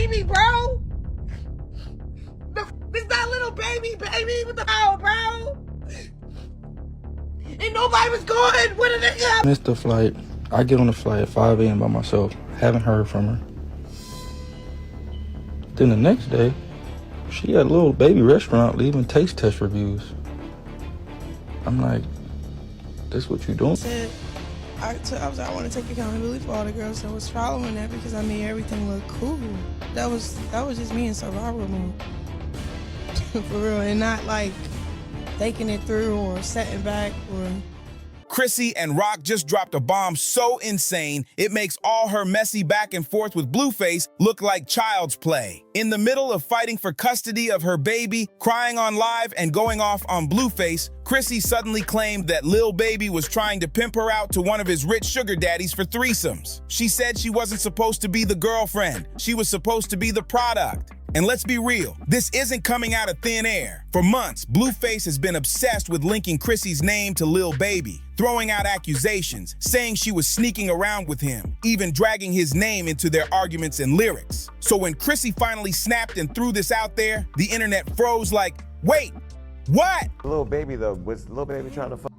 baby, bro. It's that little baby with the power, bro. And nobody was going. What did it happen? Missed the flight. I get on the flight at 5 a.m. by myself. Haven't heard from her. Then the next day, she at a Lil Baby restaurant leaving taste test reviews. I'm like, this what you doing? I want to take accountability for all the girls that was following that because I made everything look cool. That was just me in survival mode. For real, and not like taking it through or setting back or... Chrisean Rock just dropped a bomb so insane, it makes all her messy back and forth with Blueface look like child's play. In the middle of fighting for custody of her baby, crying on live and going off on Blueface, Chrissy suddenly claimed that Lil Baby was trying to pimp her out to one of his rich sugar daddies for threesomes. She said she wasn't supposed to be the girlfriend, she was supposed to be the product. And let's be real, this isn't coming out of thin air. For months, Blueface has been obsessed with linking Chrissy's name to Lil Baby, throwing out accusations, saying she was sneaking around with him, even dragging his name into their arguments and lyrics. So when Chrissy finally snapped and threw this out there, the internet froze like, wait, what? Lil Baby though, was Lil Baby trying to fuck?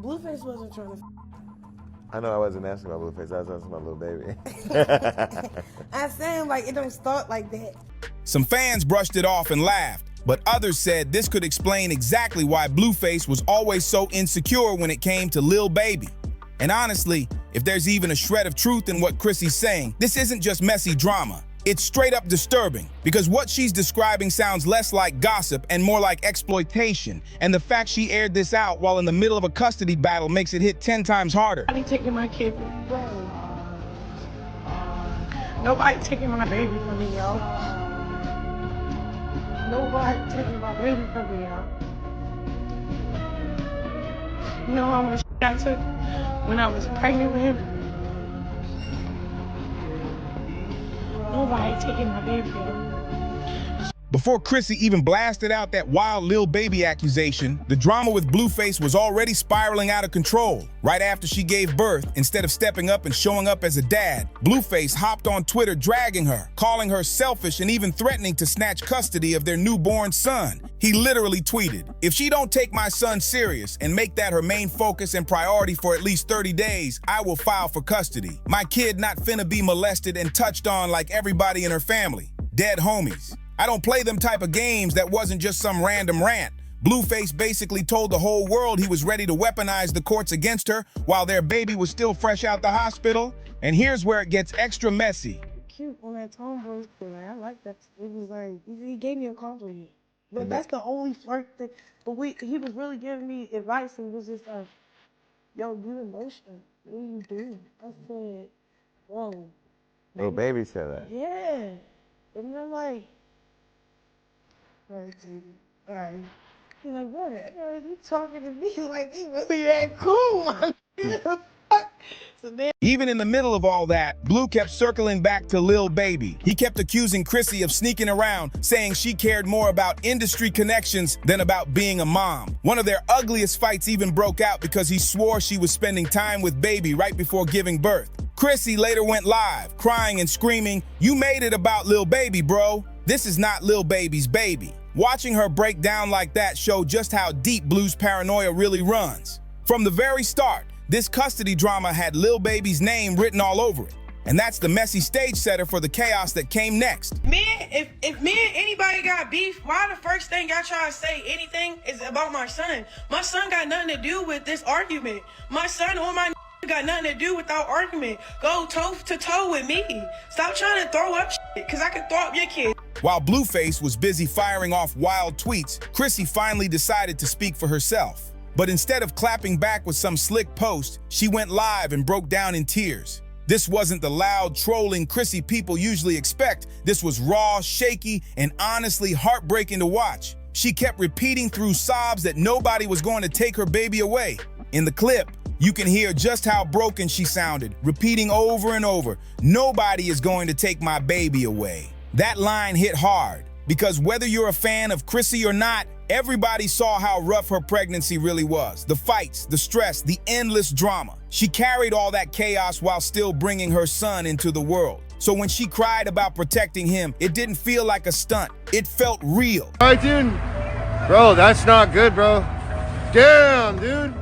Blueface wasn't trying to... I know I wasn't asking about Blueface, I was asking about Lil Baby. I'm saying, like, it don't start like that. Some fans brushed it off and laughed, but others said this could explain exactly why Blueface was always so insecure when it came to Lil Baby. And honestly, if there's even a shred of truth in what Chrissy's saying, this isn't just messy drama. It's straight up disturbing, because what she's describing sounds less like gossip and more like exploitation. And the fact she aired this out while in the middle of a custody battle makes it hit 10 times harder. Nobody taking my kid from me, bro. Nobody taking my baby from me, yo. Nobody taking my baby from me, yo. You know how much shit I took when I was pregnant with him? Nobody taking my baby, yo. Before Chrissy even blasted out that wild Lil Baby accusation, the drama with Blueface was already spiraling out of control. Right after she gave birth, instead of stepping up and showing up as a dad, Blueface hopped on Twitter dragging her, calling her selfish and even threatening to snatch custody of their newborn son. He literally tweeted, "If she don't take my son serious and make that her main focus and priority for at least 30 days, I will file for custody. My kid not finna be molested and touched on like everybody in her family. Dead homies. I don't play them type of games." That wasn't just some random rant. Blueface basically told the whole world he was ready to weaponize the courts against her while their baby was still fresh out the hospital. And here's where it gets extra messy. Cute on that tone, bro. I like that. It was like, he gave me a compliment. But that's the only flirt thing. But he was really giving me advice and was just like, yo, you emotional. What are you doing? I said, whoa. Lil Baby said that. Yeah. And I'm like, all right. He's like, what? You talking to me like he really that cool? So then, even in the middle of all that, Blue kept circling back to Lil Baby. He kept accusing Chrissy of sneaking around, saying she cared more about industry connections than about being a mom. One of their ugliest fights even broke out because he swore she was spending time with Baby right before giving birth. Chrissy later went live, crying and screaming, "You made it about Lil Baby, bro. This is not Lil Baby's baby." Watching her break down like that showed just how deep Blue's paranoia really runs. From the very start, this custody drama had Lil Baby's name written all over it. And that's the messy stage setter for the chaos that came next. Man, if me and anybody got beef, why the first thing y'all try to say anything is about my son? My son got nothing to do with this argument. My son or my got nothing to do with our argument. Go toe to toe with me. Stop trying to throw up shit, cause I can throw up your kid. While Blueface was busy firing off wild tweets, Chrissy finally decided to speak for herself. But instead of clapping back with some slick post, she went live and broke down in tears. This wasn't the loud, trolling Chrissy people usually expect. This was raw, shaky, and honestly heartbreaking to watch. She kept repeating through sobs that nobody was going to take her baby away. In the clip, you can hear just how broken she sounded, repeating over and over, "Nobody is going to take my baby away." That line hit hard, because whether you're a fan of Chrissy or not, Everybody saw how rough her pregnancy really was. The fights, the stress, the endless drama. She carried all that chaos while still bringing her son into the world. So when she cried about protecting him, it didn't feel like a stunt. It felt real. All right, dude. Bro, that's not good, bro. Damn, dude.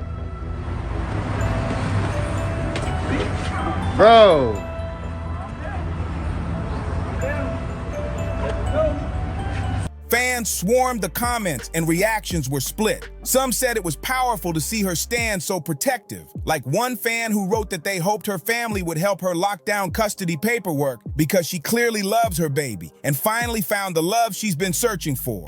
Bro. Fans swarmed the comments and reactions were split. Some said it was powerful to see her stand so protective, like one fan who wrote that they hoped her family would help her lock down custody paperwork because she clearly loves her baby and finally found the love she's been searching for.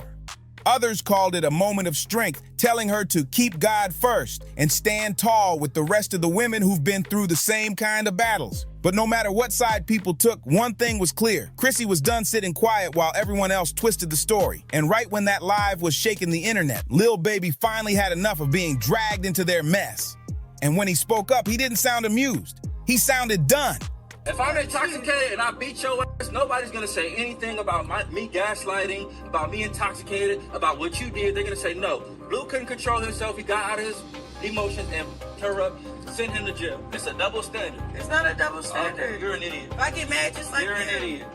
Others called it a moment of strength, telling her to keep God first and stand tall with the rest of the women who've been through the same kind of battles. But no matter what side people took, one thing was clear. Chrissy was done sitting quiet while everyone else twisted the story. And right when that live was shaking the internet, Lil Baby finally had enough of being dragged into their mess. And when he spoke up, he didn't sound amused. He sounded done. If I'm intoxicated and I beat your ass, nobody's gonna say anything about me gaslighting, about me intoxicated, about what you did. They're gonna say no. Blue couldn't control himself. He got out of his emotions and her up, send him to jail. It's a double standard. It's not a double standard. You're an idiot. If I get mad just like You're that. an idiot.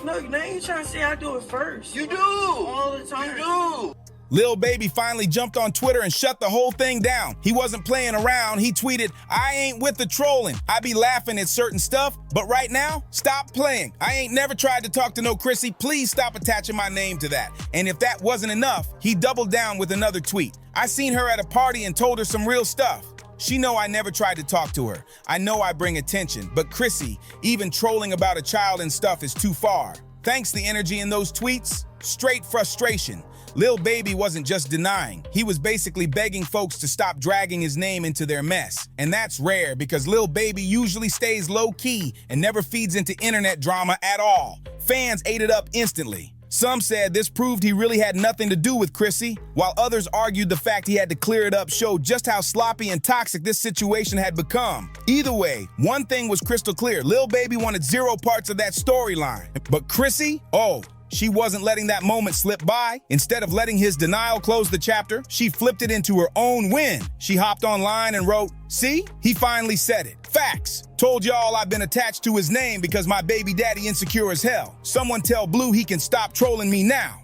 No, now you trying to say I do it first. You do. All the time. You do. Lil Baby finally jumped on Twitter and shut the whole thing down. He wasn't playing around. He tweeted, "I ain't with the trolling. I be laughing at certain stuff, but right now, stop playing. I ain't never tried to talk to no Chrissy. Please stop attaching my name to that." And if that wasn't enough, he doubled down with another tweet. "I seen her at a party and told her some real stuff. She know I never tried to talk to her. I know I bring attention, but Chrissy, even trolling about a child and stuff is too far." Thanks the energy in those tweets, straight frustration. Lil Baby wasn't just denying, he was basically begging folks to stop dragging his name into their mess. And that's rare because Lil Baby usually stays low-key and never feeds into internet drama at all. Fans ate it up instantly. Some said this proved he really had nothing to do with Chrissy, while others argued the fact he had to clear it up showed just how sloppy and toxic this situation had become. Either way, one thing was crystal clear. Lil Baby wanted zero parts of that storyline. But Chrissy? Oh, she wasn't letting that moment slip by. Instead of letting his denial close the chapter, she flipped it into her own win. She hopped online and wrote, "See? He finally said it. Facts. Told y'all I've been attached to his name because my baby daddy insecure as hell. Someone tell Blue he can stop trolling me now."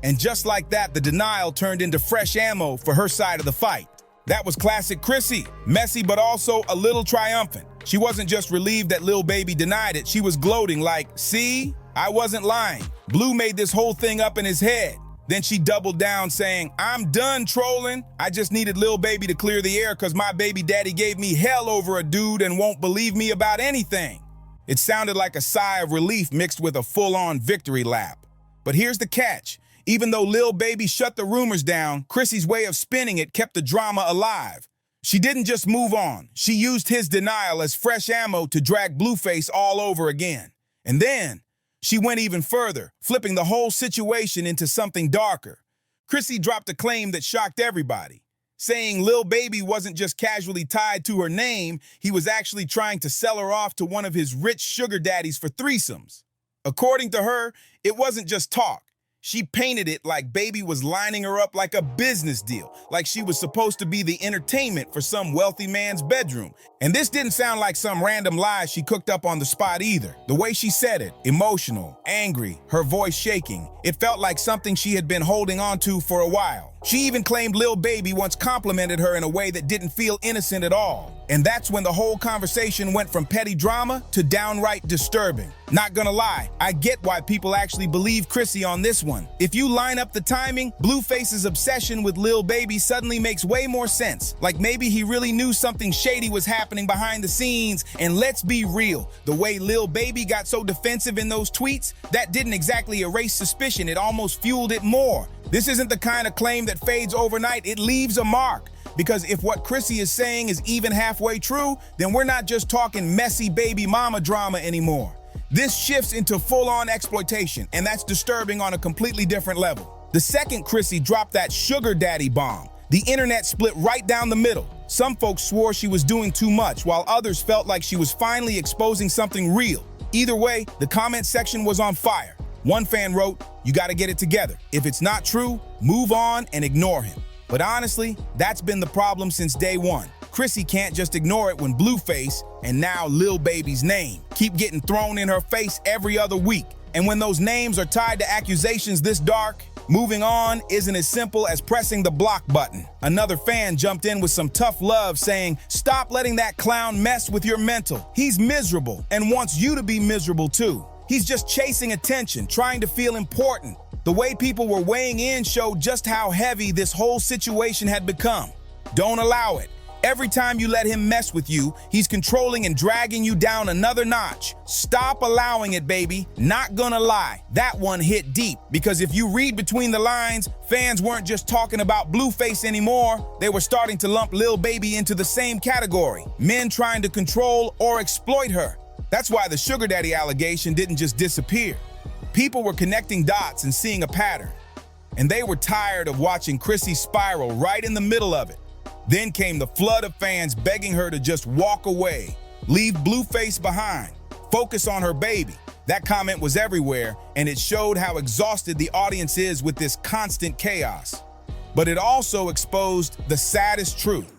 And just like that, the denial turned into fresh ammo for her side of the fight. That was classic Chrissy. Messy, but also a little triumphant. She wasn't just relieved that Lil Baby denied it. She was gloating like, "See? I wasn't lying. Blue made this whole thing up in his head." Then she doubled down saying, "I'm done trolling. I just needed Lil Baby to clear the air because my baby daddy gave me hell over a dude and won't believe me about anything." It sounded like a sigh of relief mixed with a full-on victory lap. But here's the catch. Even though Lil Baby shut the rumors down, Chrissy's way of spinning it kept the drama alive. She didn't just move on. She used his denial as fresh ammo to drag Blueface all over again. And then she went even further, flipping the whole situation into something darker. Chrissy dropped a claim that shocked everybody, saying Lil Baby wasn't just casually tied to her name, he was actually trying to sell her off to one of his rich sugar daddies for threesomes. According to her, it wasn't just talk. She painted it like Baby was lining her up like a business deal, like she was supposed to be the entertainment for some wealthy man's bedroom. And this didn't sound like some random lie she cooked up on the spot either. The way she said it, emotional, angry, her voice shaking, it felt like something she had been holding on to for a while. She even claimed Lil Baby once complimented her in a way that didn't feel innocent at all. And that's when the whole conversation went from petty drama to downright disturbing. Not gonna lie, I get why people actually believe Chrissy on this one. If you line up the timing, Blueface's obsession with Lil Baby suddenly makes way more sense. Like maybe he really knew something shady was happening behind the scenes. And let's be real, the way Lil Baby got so defensive in those tweets, that didn't exactly erase suspicion, it almost fueled it more. This isn't the kind of claim that fades overnight, it leaves a mark. Because if what Chrissy is saying is even halfway true, then we're not just talking messy baby mama drama anymore. This shifts into full-on exploitation, and that's disturbing on a completely different level. The second Chrissy dropped that sugar daddy bomb, the internet split right down the middle. Some folks swore she was doing too much, while others felt like she was finally exposing something real. Either way, the comment section was on fire. One fan wrote, "You gotta get it together. If it's not true, move on and ignore him." But honestly, that's been the problem since day one. Chrissy can't just ignore it when Blueface, and now Lil Baby's name, keep getting thrown in her face every other week. And when those names are tied to accusations this dark, moving on isn't as simple as pressing the block button. Another fan jumped in with some tough love saying, "Stop letting that clown mess with your mental. He's miserable and wants you to be miserable too. He's just chasing attention, trying to feel important." The way people were weighing in showed just how heavy this whole situation had become. Don't allow it. Every time you let him mess with you, he's controlling and dragging you down another notch. Stop allowing it, baby. Not gonna lie, that one hit deep. Because if you read between the lines, fans weren't just talking about Blueface anymore. They were starting to lump Lil Baby into the same category. Men trying to control or exploit her. That's why the sugar daddy allegation didn't just disappear. People were connecting dots and seeing a pattern. And they were tired of watching Chrissy spiral right in the middle of it. Then came the flood of fans begging her to just walk away, leave Blueface behind, focus on her baby. That comment was everywhere, and it showed how exhausted the audience is with this constant chaos. But it also exposed the saddest truth.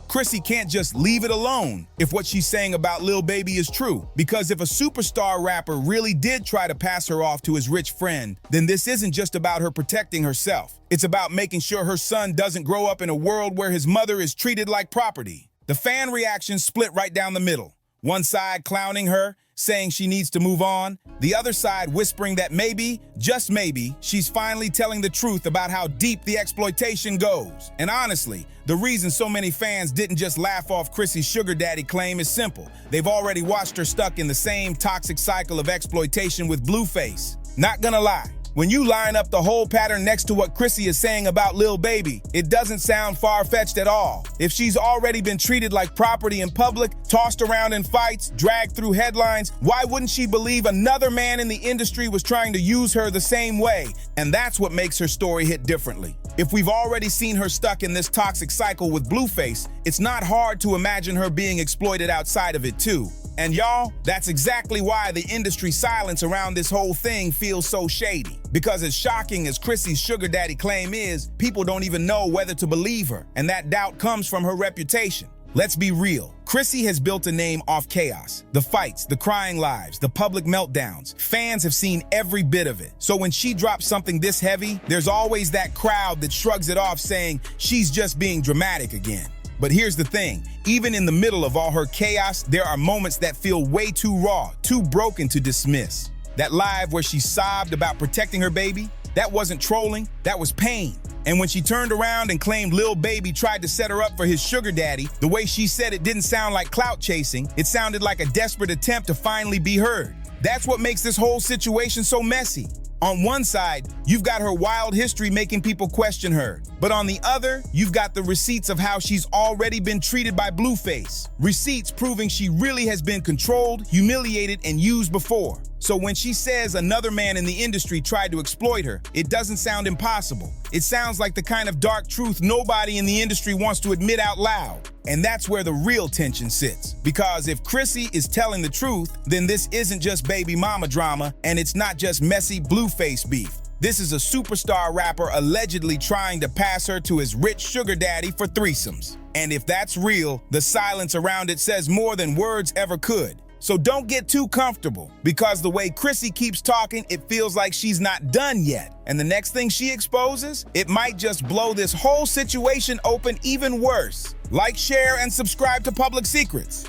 Chrissy can't just leave it alone if what she's saying about Lil Baby is true. Because if a superstar rapper really did try to pass her off to his rich friend, then this isn't just about her protecting herself. It's about making sure her son doesn't grow up in a world where his mother is treated like property. The fan reaction split right down the middle. One side clowning her, saying she needs to move on. The other side whispering that maybe, just maybe, she's finally telling the truth about how deep the exploitation goes. And honestly, the reason so many fans didn't just laugh off Chrissy's sugar daddy claim is simple. They've already watched her stuck in the same toxic cycle of exploitation with Blueface. Not gonna lie, when you line up the whole pattern next to what Chrissy is saying about Lil Baby, it doesn't sound far-fetched at all. If she's already been treated like property in public, tossed around in fights, dragged through headlines, why wouldn't she believe another man in the industry was trying to use her the same way? And that's what makes her story hit differently. If we've already seen her stuck in this toxic cycle with Blueface, it's not hard to imagine her being exploited outside of it too. And y'all, that's exactly why the industry silence around this whole thing feels so shady. Because as shocking as Chrissy's sugar daddy claim is, people don't even know whether to believe her, and that doubt comes from her reputation. Let's be real. Chrissy has built a name off chaos. The fights, the crying lives, the public meltdowns. Fans have seen every bit of it. So when she drops something this heavy, there's always that crowd that shrugs it off saying she's just being dramatic again. But here's the thing, even in the middle of all her chaos, there are moments that feel way too raw, too broken to dismiss. That live where she sobbed about protecting her baby, that wasn't trolling, that was pain. And when she turned around and claimed Lil Baby tried to set her up for his sugar daddy, the way she said it didn't sound like clout chasing, it sounded like a desperate attempt to finally be heard. That's what makes this whole situation so messy. On one side, you've got her wild history making people question her. But on the other, you've got the receipts of how she's already been treated by Blueface. Receipts proving she really has been controlled, humiliated, and used before. So when she says another man in the industry tried to exploit her, it doesn't sound impossible. It sounds like the kind of dark truth nobody in the industry wants to admit out loud. And that's where the real tension sits. Because if Chrissy is telling the truth, then this isn't just baby mama drama, and it's not just messy Blueface beef. This is a superstar rapper allegedly trying to pass her to his rich sugar daddy for threesomes. And if that's real, the silence around it says more than words ever could. So don't get too comfortable, because the way Chrissy keeps talking, it feels like she's not done yet. And the next thing she exposes, it might just blow this whole situation open even worse. Like, share, and subscribe to Public Secrets.